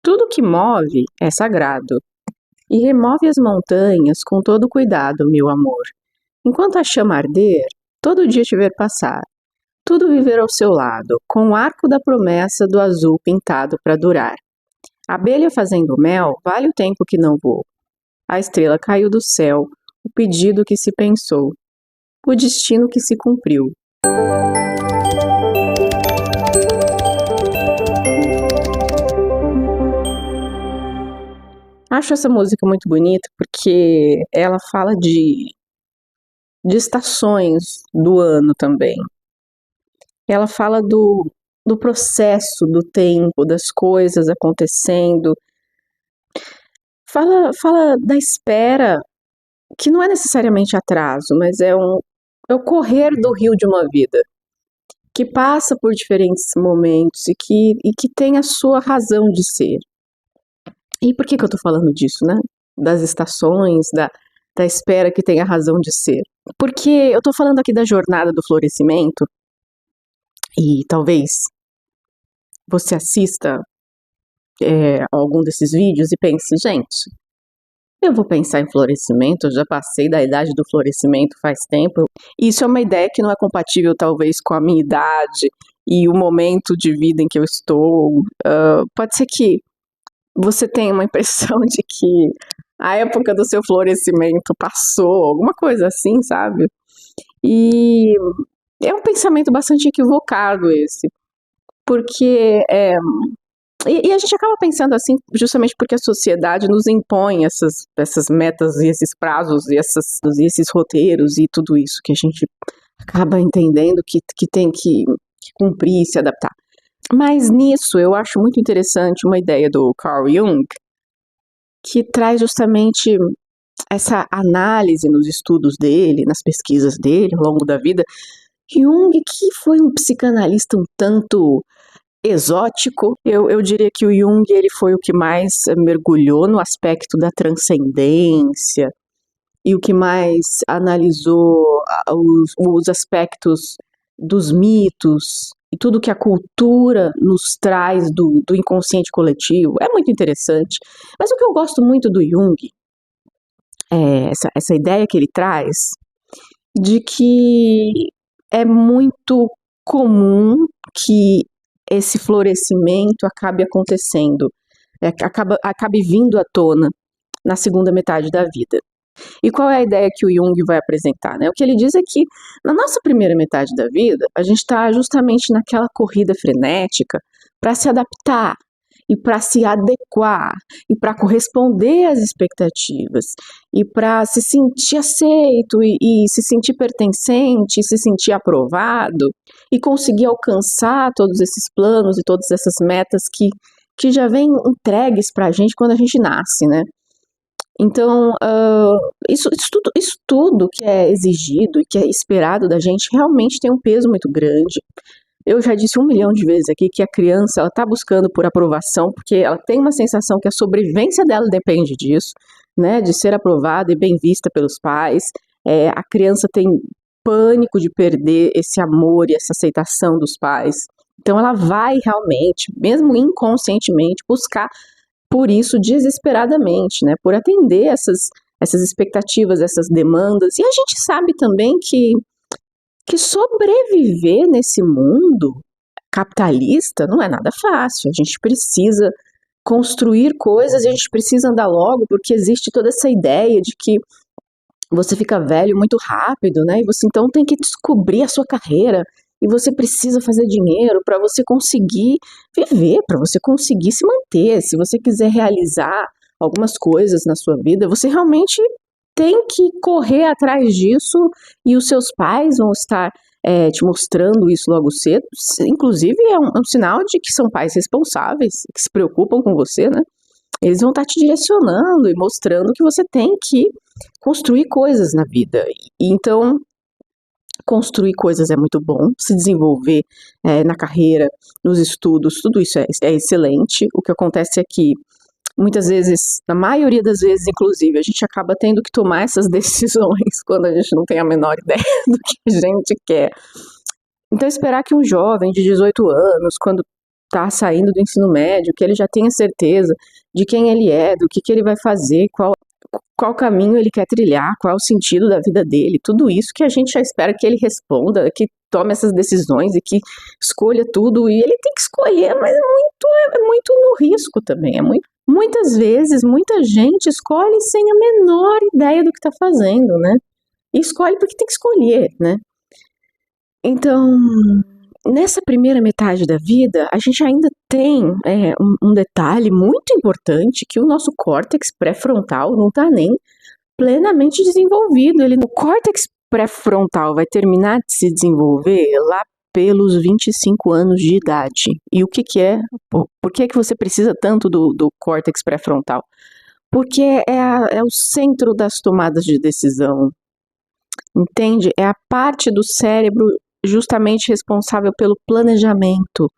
Tudo que move é sagrado, e remove as montanhas com todo cuidado, meu amor. Enquanto a chama arder, todo dia te ver passar, tudo viver ao seu lado, com o arco da promessa do azul pintado para durar. A abelha fazendo mel vale o tempo que não voou. A estrela caiu do céu, o pedido que se pensou, o destino que se cumpriu. Acho essa música muito bonita porque ela fala de estações do ano também. Ela fala do processo, do tempo, das coisas acontecendo. Fala da espera, que não é necessariamente atraso, mas é o correr do rio de uma vida, que passa por diferentes momentos e que tem a sua razão de ser. E por que eu tô falando disso, né? Das estações, da espera que tem a razão de ser. Porque eu tô falando aqui da jornada do florescimento, e talvez você assista algum desses vídeos e pense, gente, eu vou pensar em florescimento, eu já passei da idade do florescimento faz tempo. Isso é uma ideia que não é compatível, talvez, com a minha idade e o momento de vida em que eu estou. Pode ser que você tenha uma impressão de que a época do seu florescimento passou, alguma coisa assim, sabe? E é um pensamento bastante equivocado esse, porque e a gente acaba pensando assim justamente porque a sociedade nos impõe essas metas e esses prazos e esses roteiros e tudo isso que a gente acaba entendendo que tem que cumprir e se adaptar. Mas nisso eu acho muito interessante uma ideia do Carl Jung, que traz justamente essa análise nos estudos dele, nas pesquisas dele ao longo da vida. Jung, que foi um psicanalista um tanto exótico, eu diria que o Jung ele foi o que mais mergulhou no aspecto da transcendência e o que mais analisou os aspectos dos mitos e tudo que a cultura nos traz do inconsciente coletivo. É muito interessante. Mas o que eu gosto muito do Jung é essa ideia que ele traz de que é muito comum que esse florescimento acabe acontecendo, acabe vindo à tona na segunda metade da vida. E qual é a ideia que o Jung vai apresentar, né? O que ele diz é que na nossa primeira metade da vida, a gente está justamente naquela corrida frenética para se adaptar e para se adequar e para corresponder às expectativas e para se sentir aceito e se sentir pertencente, e se sentir aprovado e conseguir alcançar todos esses planos e todas essas metas que já vêm entregues para a gente quando a gente nasce, né? Então, isso tudo que é exigido e que é esperado da gente realmente tem um peso muito grande. Eu já disse 1 milhão de vezes aqui que a criança está buscando por aprovação, porque ela tem uma sensação que a sobrevivência dela depende disso, né, de ser aprovada e bem vista pelos pais. A criança tem pânico de perder esse amor e essa aceitação dos pais. Então ela vai realmente, mesmo inconscientemente, buscar por isso desesperadamente, né, por atender essas expectativas, essas demandas. E a gente sabe também que sobreviver nesse mundo capitalista não é nada fácil. A gente precisa construir coisas e a gente precisa andar logo, porque existe toda essa ideia de que você fica velho muito rápido, né? E você então tem que descobrir a sua carreira e você precisa fazer dinheiro para você conseguir viver, para você conseguir se manter. Se você quiser realizar algumas coisas na sua vida, você realmente tem que correr atrás disso e os seus pais vão estar te mostrando isso logo cedo. Inclusive é um sinal de que são pais responsáveis, que se preocupam com você, né? Eles vão estar te direcionando e mostrando que você tem que construir coisas na vida. E então, construir coisas é muito bom, se desenvolver na carreira, nos estudos, tudo isso é excelente. O que acontece é que muitas vezes, na maioria das vezes, inclusive, a gente acaba tendo que tomar essas decisões quando a gente não tem a menor ideia do que a gente quer. Então, esperar que um jovem de 18 anos, quando está saindo do ensino médio, que ele já tenha certeza de quem ele é, do que ele vai fazer, qual caminho ele quer trilhar, qual é o sentido da vida dele, tudo isso que a gente já espera que ele responda, que tome essas decisões e que escolha tudo, e ele tem que escolher, mas é muito no risco também, muitas vezes, muita gente escolhe sem a menor ideia do que está fazendo, né? E escolhe porque tem que escolher, né? Então, nessa primeira metade da vida, a gente ainda tem um detalhe muito importante, que o nosso córtex pré-frontal não está nem plenamente desenvolvido. O córtex pré-frontal vai terminar de se desenvolver lá pelos 25 anos de idade. E o que é? Por que você precisa tanto do córtex pré-frontal? Porque é o centro das tomadas de decisão, entende? É a parte do cérebro justamente responsável pelo planejamento,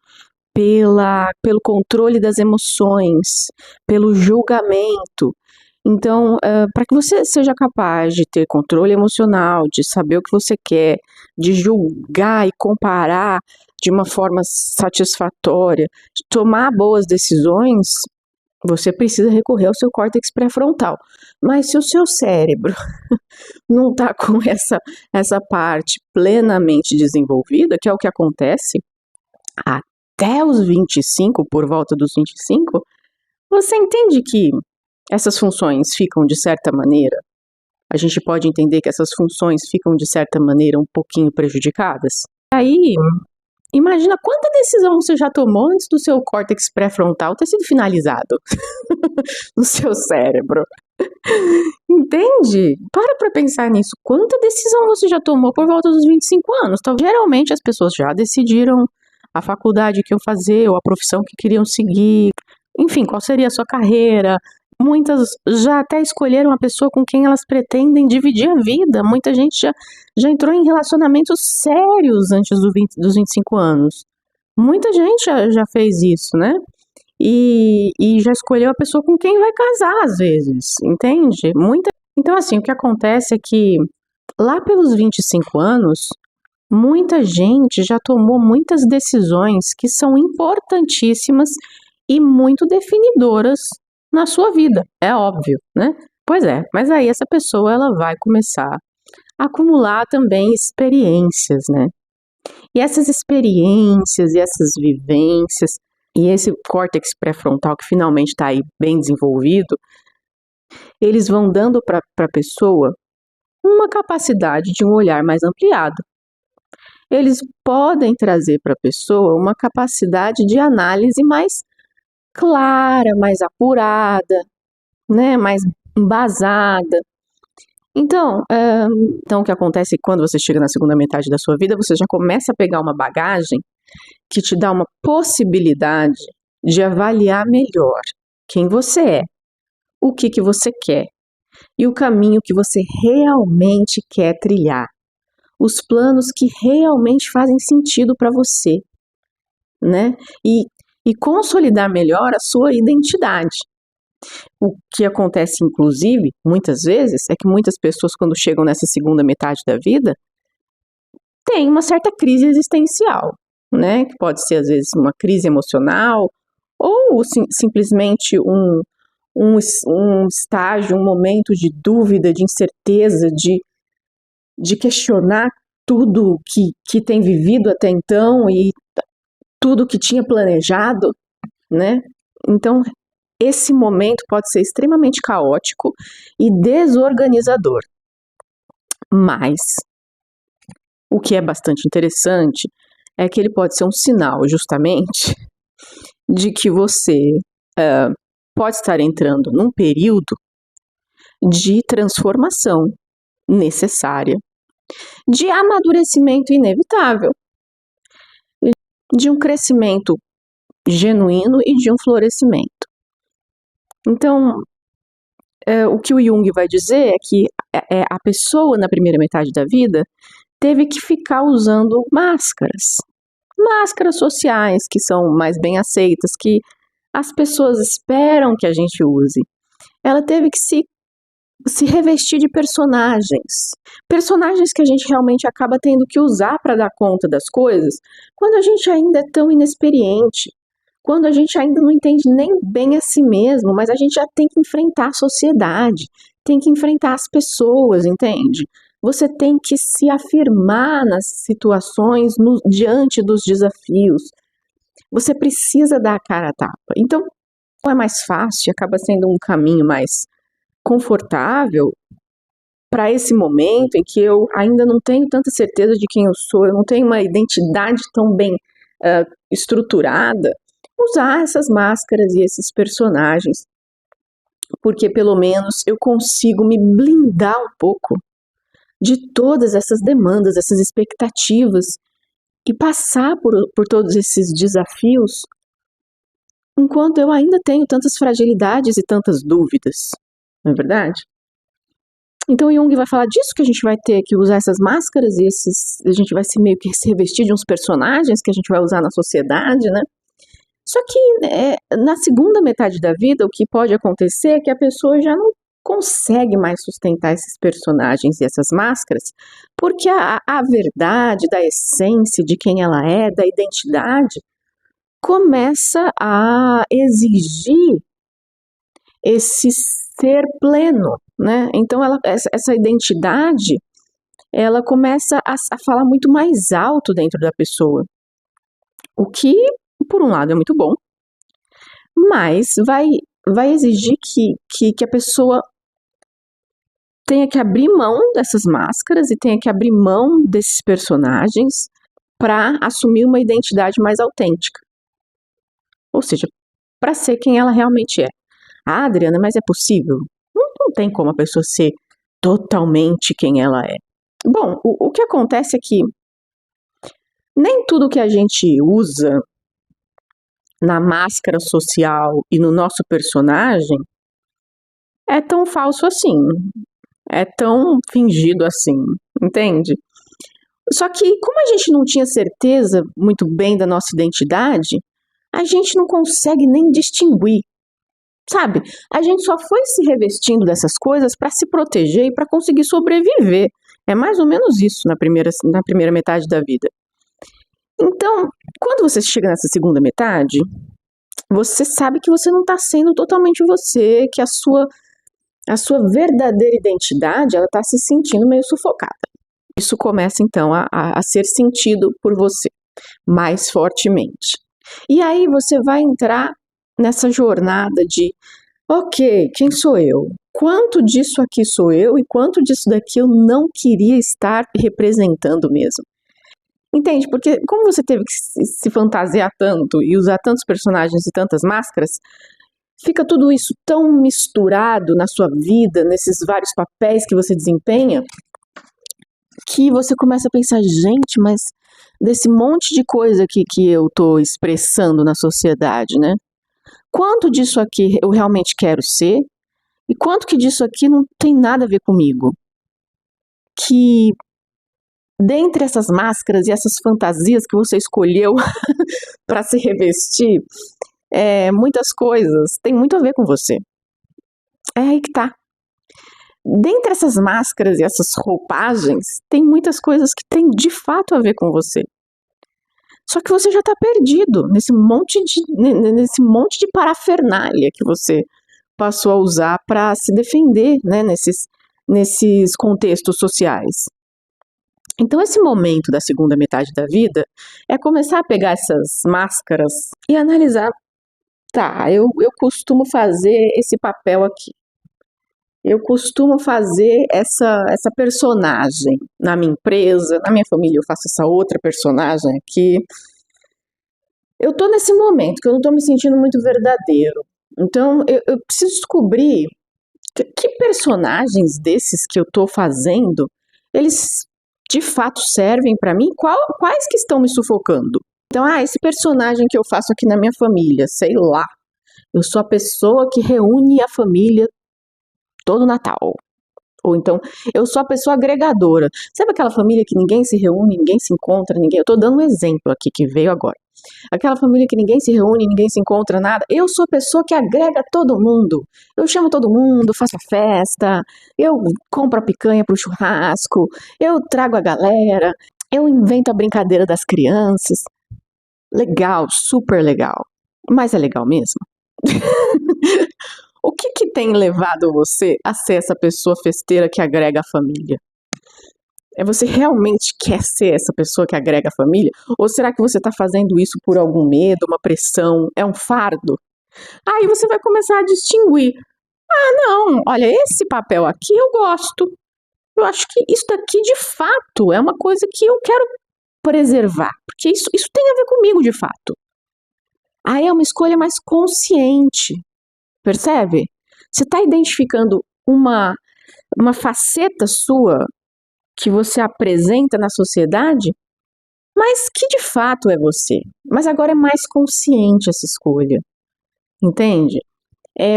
pelo controle das emoções, pelo julgamento. Então, para que você seja capaz de ter controle emocional, de saber o que você quer, de julgar e comparar de uma forma satisfatória, de tomar boas decisões, você precisa recorrer ao seu córtex pré-frontal. Mas se o seu cérebro não está com essa parte plenamente desenvolvida, que é o que acontece até os 25, por volta dos 25, você entende que essas funções ficam de certa maneira, a gente pode entender que essas funções ficam de certa maneira um pouquinho prejudicadas? Aí, imagina quanta decisão você já tomou antes do seu córtex pré-frontal ter sido finalizado no seu cérebro. Entende? Para pensar nisso. Quanta decisão você já tomou por volta dos 25 anos? Então, geralmente as pessoas já decidiram a faculdade que iam fazer, ou a profissão que queriam seguir, enfim, qual seria a sua carreira. Muitas já até escolheram a pessoa com quem elas pretendem dividir a vida. Muita gente já entrou em relacionamentos sérios antes dos 25 anos. Muita gente já fez isso, né? E já escolheu a pessoa com quem vai casar, às vezes, entende? Então, assim, o que acontece é que lá pelos 25 anos, muita gente já tomou muitas decisões que são importantíssimas e muito definidoras na sua vida, é óbvio, né? Pois é, mas aí essa pessoa ela vai começar a acumular também experiências, né? E essas experiências e essas vivências e esse córtex pré-frontal que finalmente está aí bem desenvolvido, eles vão dando para a pessoa uma capacidade de um olhar mais ampliado. Eles podem trazer para a pessoa uma capacidade de análise mais clara, mais apurada, né, mais embasada. Então, o que acontece é que quando você chega na segunda metade da sua vida, você já começa a pegar uma bagagem que te dá uma possibilidade de avaliar melhor quem você é, o que você quer e o caminho que você realmente quer trilhar, os planos que realmente fazem sentido para você, né? E consolidar melhor a sua identidade. O que acontece, inclusive, muitas vezes, é que muitas pessoas, quando chegam nessa segunda metade da vida, têm uma certa crise existencial, né? Que pode ser, às vezes, uma crise emocional ou simplesmente um estágio, um momento de dúvida, de incerteza, de questionar tudo que tem vivido até então e tudo que tinha planejado, né? Então, esse momento pode ser extremamente caótico e desorganizador. Mas, o que é bastante interessante é que ele pode ser um sinal, justamente, de que você pode estar entrando num período de transformação necessária, de amadurecimento inevitável, de um crescimento genuíno e de um florescimento. Então, o que o Jung vai dizer é que a pessoa, na primeira metade da vida, teve que ficar usando máscaras sociais, que são mais bem aceitas, que as pessoas esperam que a gente use. Ela teve que se revestir de personagens que a gente realmente acaba tendo que usar para dar conta das coisas, quando a gente ainda é tão inexperiente, quando a gente ainda não entende nem bem a si mesmo, mas a gente já tem que enfrentar a sociedade, tem que enfrentar as pessoas, entende? Você tem que se afirmar nas situações, diante dos desafios. Você precisa dar a cara a tapa. Então, é mais fácil, acaba sendo um caminho mais confortável para esse momento em que eu ainda não tenho tanta certeza de quem eu sou, eu não tenho uma identidade tão bem estruturada, usar essas máscaras e esses personagens, porque pelo menos eu consigo me blindar um pouco de todas essas demandas, essas expectativas, e passar por todos esses desafios enquanto eu ainda tenho tantas fragilidades e tantas dúvidas, não é verdade? Então Jung vai falar disso, que a gente vai ter que usar essas máscaras e a gente vai se meio que se revestir de uns personagens que a gente vai usar na sociedade, né? Só que na segunda metade da vida, o que pode acontecer é que a pessoa já não consegue mais sustentar esses personagens e essas máscaras, porque a verdade da essência de quem ela é, da identidade, começa a exigir esse ser pleno, né? Então essa identidade, ela começa a falar muito mais alto dentro da pessoa, o que, por um lado, é muito bom, mas vai exigir que a pessoa tenha que abrir mão dessas máscaras e tenha que abrir mão desses personagens para assumir uma identidade mais autêntica. Ou seja, para ser quem ela realmente é. Ah, Adriana, mas é possível? Não tem como a pessoa ser totalmente quem ela é. Bom, o que acontece é que nem tudo que a gente usa na máscara social e no nosso personagem é tão falso assim, é tão fingido assim, entende? Só que, como a gente não tinha certeza muito bem da nossa identidade, a gente não consegue nem distinguir, sabe? A gente só foi se revestindo dessas coisas para se proteger e para conseguir sobreviver. É mais ou menos isso na primeira metade da vida. Então, quando você chega nessa segunda metade, você sabe que você não está sendo totalmente você, que a sua verdadeira identidade, ela está se sentindo meio sufocada. Isso começa, então, a ser sentido por você mais fortemente. E aí você vai entrar nessa jornada de, ok, quem sou eu? Quanto disso aqui sou eu e quanto disso daqui eu não queria estar representando mesmo? Entende? Porque como você teve que se fantasiar tanto e usar tantos personagens e tantas máscaras, fica tudo isso tão misturado na sua vida, nesses vários papéis que você desempenha, que você começa a pensar, gente, mas desse monte de coisa que eu tô expressando na sociedade, né? Quanto disso aqui eu realmente quero ser e quanto que disso aqui não tem nada a ver comigo? Que dentre essas máscaras e essas fantasias que você escolheu para se revestir, muitas coisas têm muito a ver com você. É aí que tá. Dentre essas máscaras e essas roupagens, tem muitas coisas que têm de fato a ver com você. Só que você já está perdido nesse monte de parafernália que você passou a usar para se defender, né, nesses contextos sociais. Então, esse momento da segunda metade da vida é começar a pegar essas máscaras e analisar, tá, eu costumo fazer esse papel aqui. Eu costumo fazer essa personagem na minha empresa, na minha família eu faço essa outra personagem aqui. Eu tô nesse momento que eu não tô me sentindo muito verdadeiro. Então, eu preciso descobrir que personagens desses que eu tô fazendo, eles de fato servem pra mim? Quais que estão me sufocando? Então, esse personagem que eu faço aqui na minha família, sei lá. Eu sou a pessoa que reúne a família todo Natal. Ou então, eu sou a pessoa agregadora. Sabe aquela família que ninguém se reúne, ninguém se encontra, ninguém... Eu tô dando um exemplo aqui que veio agora. Aquela família que ninguém se reúne, ninguém se encontra, nada. Eu sou a pessoa que agrega todo mundo. Eu chamo todo mundo, faço a festa, eu compro a picanha pro churrasco, eu trago a galera, eu invento a brincadeira das crianças. Legal, super legal. Mas é legal mesmo? O que tem levado você a ser essa pessoa festeira que agrega a família? Você realmente quer ser essa pessoa que agrega a família? Ou será que você está fazendo isso por algum medo, uma pressão, é um fardo? Aí você vai começar a distinguir. Não, olha, esse papel aqui eu gosto. Eu acho que isso daqui de fato é uma coisa que eu quero preservar, porque isso tem a ver comigo de fato. Aí é uma escolha mais consciente, percebe? Você está identificando uma faceta sua que você apresenta na sociedade, mas que de fato é você. Mas agora é mais consciente essa escolha, entende?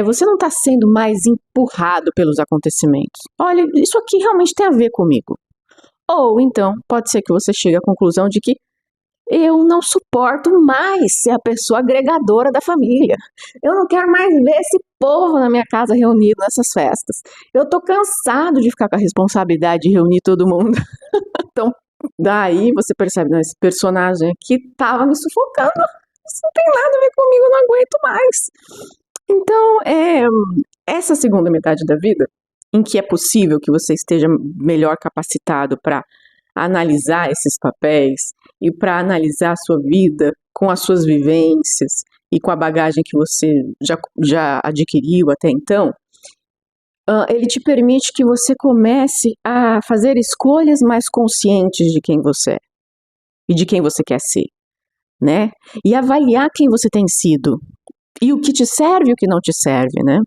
Você não está sendo mais empurrado pelos acontecimentos. Olha, isso aqui realmente tem a ver comigo. Ou então, pode ser que você chegue à conclusão de que eu não suporto mais ser a pessoa agregadora da família. Eu não quero mais ver esse povo na minha casa reunido nessas festas. Eu tô cansado de ficar com a responsabilidade de reunir todo mundo. Então, daí você percebe, não, esse personagem aqui tava me sufocando. Isso não tem nada a ver comigo, eu não aguento mais. Então, essa segunda metade da vida, em que é possível que você esteja melhor capacitado para analisar esses papéis e para analisar a sua vida com as suas vivências e com a bagagem que você já adquiriu até então, ele te permite que você comece a fazer escolhas mais conscientes de quem você é e de quem você quer ser, né? E avaliar quem você tem sido e o que te serve e o que não te serve, né?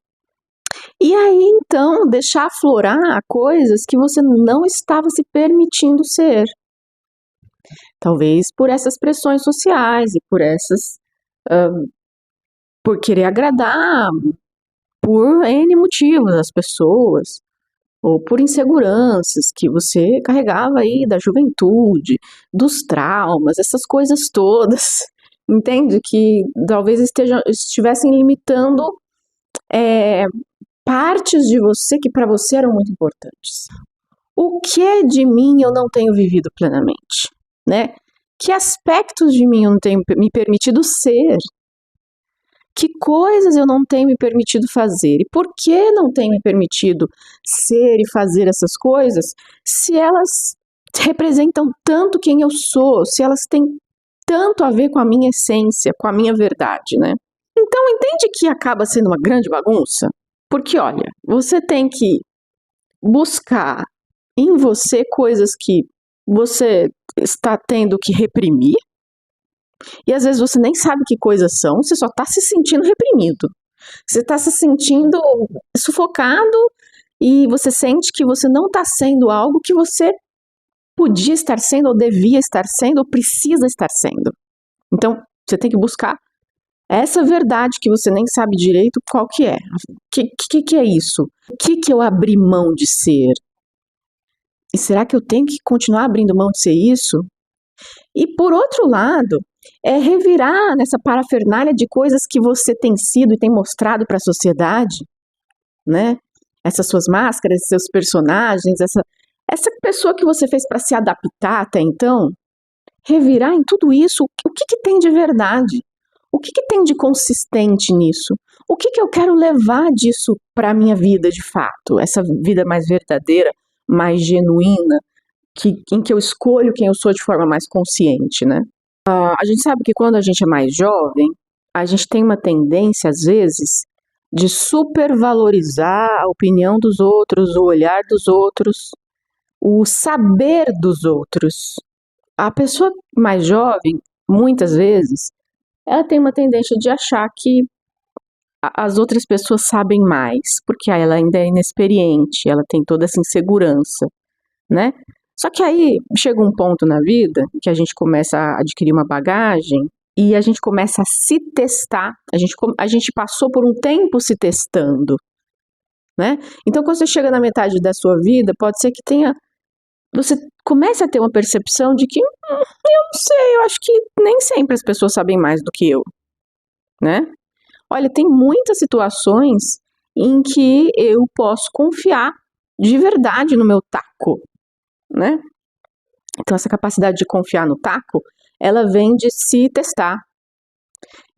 E aí, então, deixar aflorar coisas que você não estava se permitindo ser. Talvez por essas pressões sociais e por querer agradar, por N motivos as pessoas, ou por inseguranças que você carregava aí da juventude, dos traumas, essas coisas todas, entende? Que talvez estivessem limitando partes de você que para você eram muito importantes. O que de mim eu não tenho vivido plenamente, né? Que aspectos de mim eu não tenho me permitido ser? Que coisas eu não tenho me permitido fazer? E por que não tenho me permitido ser e fazer essas coisas se elas representam tanto quem eu sou, se elas têm tanto a ver com a minha essência, com a minha verdade, né? Então, entende que acaba sendo uma grande bagunça? Porque, olha, você tem que buscar em você coisas que você está tendo que reprimir, e às vezes você nem sabe que coisas são, você só está se sentindo reprimido. Você está se sentindo sufocado e você sente que você não está sendo algo que você podia estar sendo, ou devia estar sendo, ou precisa estar sendo. Então, você tem que buscar essa verdade que você nem sabe direito qual que é. Que é isso? O que eu abri mão de ser? E será que eu tenho que continuar abrindo mão de ser isso? E por outro lado, revirar nessa parafernália de coisas que você tem sido e tem mostrado para a sociedade, né? Essas suas máscaras, seus personagens, essa pessoa que você fez para se adaptar até então, revirar em tudo isso, o que tem de verdade? O que tem de consistente nisso? O que eu quero levar disso para a minha vida de fato? Essa vida mais verdadeira, mais genuína, em que eu escolho quem eu sou de forma mais consciente, né? A gente sabe que quando a gente é mais jovem, a gente tem uma tendência, às vezes, de supervalorizar a opinião dos outros, o olhar dos outros, o saber dos outros. A pessoa mais jovem, muitas vezes, ela tem uma tendência de achar que as outras pessoas sabem mais, porque ela ainda é inexperiente, ela tem toda essa insegurança, né? Só que aí chega um ponto na vida que a gente começa a adquirir uma bagagem e a gente começa a se testar. A gente passou por um tempo se testando, né? Então, quando você chega na metade da sua vida, pode ser que você comece a ter uma percepção de que, eu não sei, eu acho que nem sempre as pessoas sabem mais do que eu, né? Olha, tem muitas situações em que eu posso confiar de verdade no meu taco, né? Então, essa capacidade de confiar no taco, ela vem de se testar.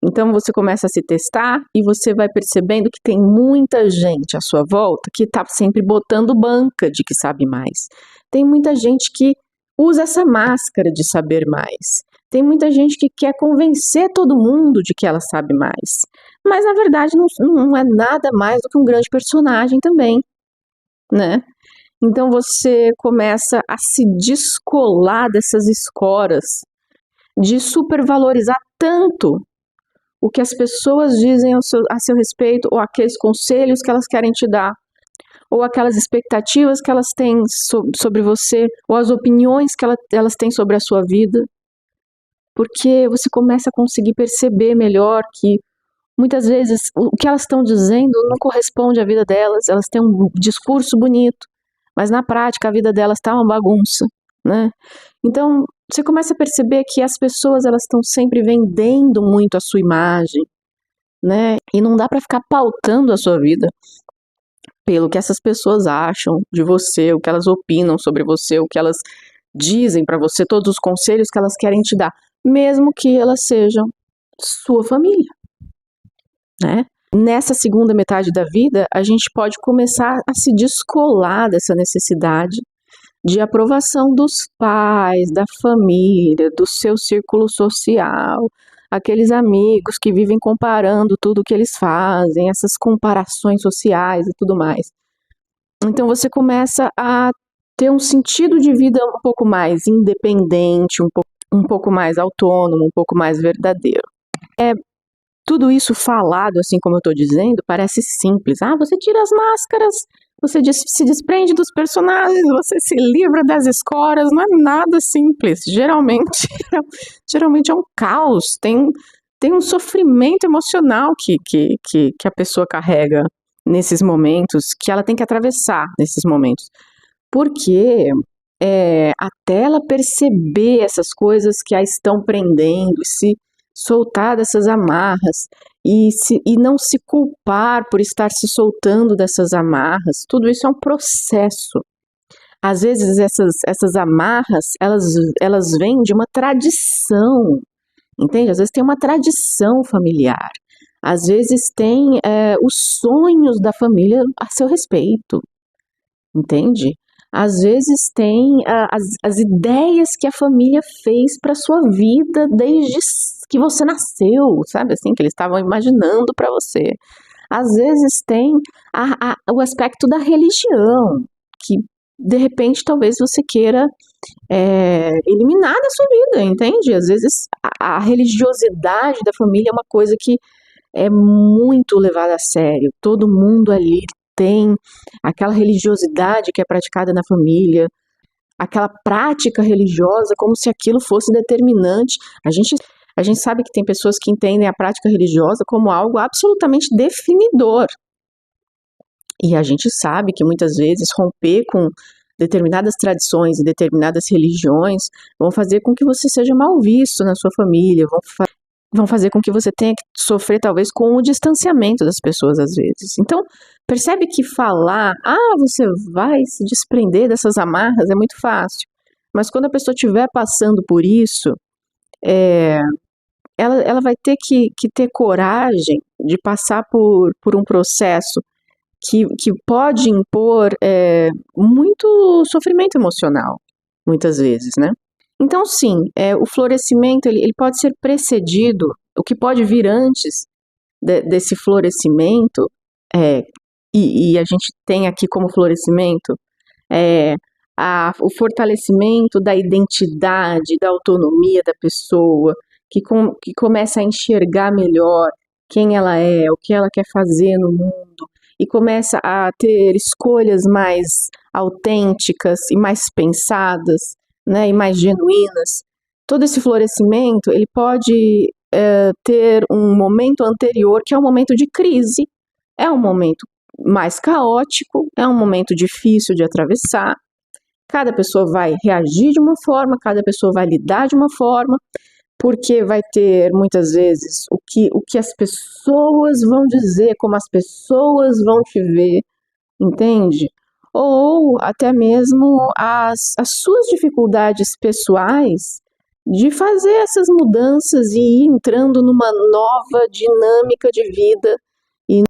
Então você começa a se testar e você vai percebendo que tem muita gente à sua volta que está sempre botando banca de que sabe mais. Tem muita gente que usa essa máscara de saber mais. Tem muita gente que quer convencer todo mundo de que ela sabe mais. Mas na verdade não é nada mais do que um grande personagem também, né? Então você começa a se descolar dessas escoras, de supervalorizar tanto o que as pessoas dizem a seu respeito, ou aqueles conselhos que elas querem te dar, ou aquelas expectativas que elas têm sobre você, ou as opiniões que elas têm sobre a sua vida. Porque você começa a conseguir perceber melhor que muitas vezes o que elas estão dizendo não corresponde à vida delas, elas têm um discurso bonito, mas na prática a vida delas está uma bagunça, né? Então, você começa a perceber que as pessoas elas estão sempre vendendo muito a sua imagem, né? E não dá para ficar pautando a sua vida pelo que essas pessoas acham de você, o que elas opinam sobre você, o que elas dizem para você, todos os conselhos que elas querem te dar, mesmo que elas sejam sua família, né? Nessa segunda metade da vida, a gente pode começar a se descolar dessa necessidade de aprovação dos pais, da família, do seu círculo social, aqueles amigos que vivem comparando tudo que eles fazem, essas comparações sociais e tudo mais. Então você começa a ter um sentido de vida um pouco mais independente, um pouco mais autônomo, um pouco mais verdadeiro. Tudo isso falado, assim como eu estou dizendo, parece simples. Ah, você tira as máscaras, você se desprende dos personagens, você se livra das escoras, não é nada simples. Geralmente é um caos, tem um sofrimento emocional que a pessoa carrega nesses momentos, que ela tem que atravessar nesses momentos. Porque até ela perceber essas coisas que a estão prendendo, se soltar dessas amarras e não se culpar por estar se soltando dessas amarras, tudo isso é um processo. Às vezes essas amarras, elas vêm de uma tradição, entende? Às vezes tem uma tradição familiar, às vezes tem os sonhos da família a seu respeito, entende? Às vezes tem as ideias que a família fez para sua vida desde que você nasceu, sabe assim, que eles estavam imaginando para você. Às vezes tem o aspecto da religião, que de repente talvez você queira eliminar da sua vida, entende? Às vezes a religiosidade da família é uma coisa que é muito levada a sério. Todo mundo ali tem aquela religiosidade que é praticada na família, aquela prática religiosa como se aquilo fosse determinante. A gente sabe que tem pessoas que entendem a prática religiosa como algo absolutamente definidor. E a gente sabe que muitas vezes romper com determinadas tradições e determinadas religiões vão fazer com que você seja mal visto na sua família, vão fazer com que você tenha que sofrer talvez com o distanciamento das pessoas às vezes. Então, percebe que falar, você vai se desprender dessas amarras é muito fácil. Mas quando a pessoa estiver passando por isso, ela vai ter que ter coragem de passar por um processo que pode impor muito sofrimento emocional, muitas vezes, né? Então, sim, o florescimento ele pode ser precedido, o que pode vir antes desse florescimento, e a gente tem aqui como florescimento o fortalecimento da identidade, da autonomia da pessoa, que começa a enxergar melhor quem ela é, o que ela quer fazer no mundo, e começa a ter escolhas mais autênticas e mais pensadas, né, e mais genuínas. Todo esse florescimento, ele pode ter um momento anterior, que é um momento de crise, é um momento mais caótico, é um momento difícil de atravessar. Cada pessoa vai reagir de uma forma, cada pessoa vai lidar de uma forma, porque vai ter muitas vezes o que as pessoas vão dizer, como as pessoas vão te ver, entende? Ou até mesmo as suas dificuldades pessoais de fazer essas mudanças e ir entrando numa nova dinâmica de vida. E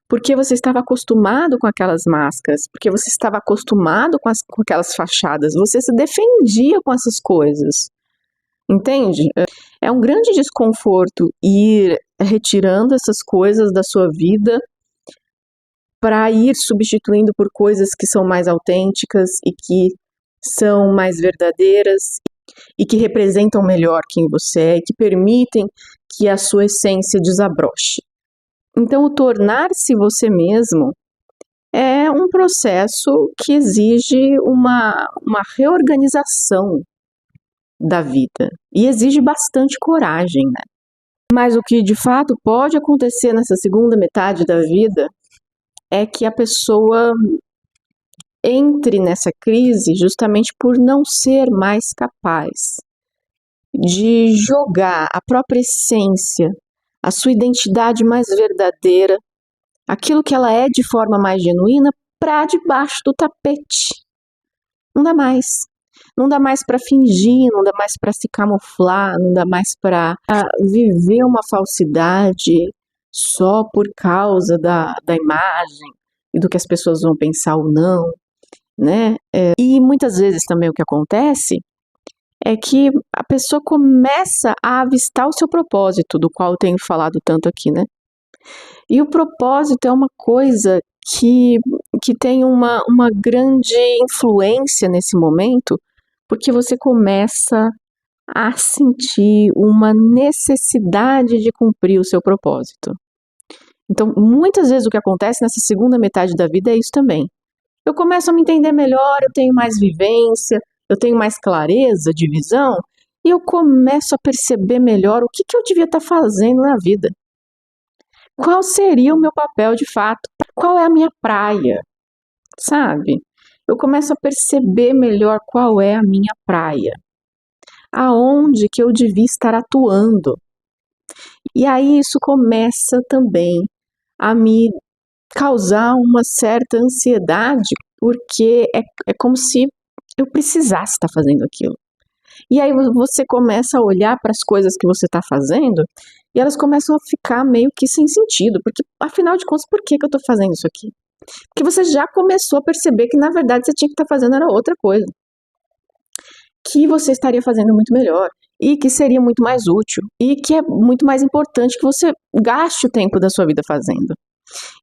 porque você estava acostumado com aquelas máscaras, porque você estava acostumado com aquelas fachadas, você se defendia com essas coisas, entende? É um grande desconforto ir retirando essas coisas da sua vida para ir substituindo por coisas que são mais autênticas e que são mais verdadeiras e que representam melhor quem você é e que permitem que a sua essência desabroche. Então, o tornar-se você mesmo é um processo que exige uma reorganização da vida e exige bastante coragem, né? Mas o que de fato pode acontecer nessa segunda metade da vida é que a pessoa entre nessa crise justamente por não ser mais capaz de jogar a própria essência, a sua identidade mais verdadeira, aquilo que ela é de forma mais genuína, para debaixo do tapete. Não dá mais. Não dá mais para fingir, não dá mais para se camuflar, não dá mais para viver uma falsidade só por causa da imagem e do que as pessoas vão pensar ou não, né? E muitas vezes também o que acontece é que a pessoa começa a avistar o seu propósito, do qual eu tenho falado tanto aqui, né? E o propósito é uma coisa que tem uma grande influência nesse momento, porque você começa a sentir uma necessidade de cumprir o seu propósito. Então, muitas vezes o que acontece nessa segunda metade da vida é isso também. Eu começo a me entender melhor, eu tenho mais vivência, eu tenho mais clareza de visão, e eu começo a perceber melhor o que eu devia estar fazendo na vida. Qual seria o meu papel de fato? Qual é a minha praia? Sabe? Eu começo a perceber melhor qual é a minha praia. Aonde que eu devia estar atuando. E aí isso começa também a me causar uma certa ansiedade, porque é como se eu precisasse estar fazendo aquilo. E aí você começa a olhar para as coisas que você está fazendo e elas começam a ficar meio que sem sentido, porque afinal de contas, por que eu estou fazendo isso aqui? Porque você já começou a perceber que na verdade você tinha que estar fazendo era outra coisa, que você estaria fazendo muito melhor e que seria muito mais útil e que é muito mais importante que você gaste o tempo da sua vida fazendo.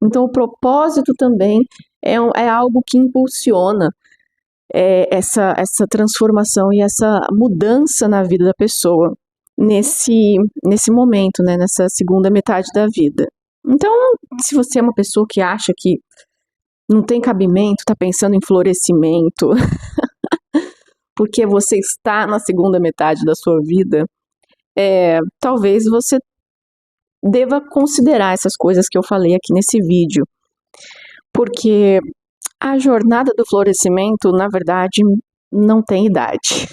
Então o propósito também é algo que impulsiona essa transformação e essa mudança na vida da pessoa nesse momento, né, nessa segunda metade da vida. Então, se você é uma pessoa que acha que não tem cabimento, está pensando em florescimento, porque você está na segunda metade da sua vida, talvez você deva considerar essas coisas que eu falei aqui nesse vídeo, porque a jornada do florescimento, na verdade, não tem idade.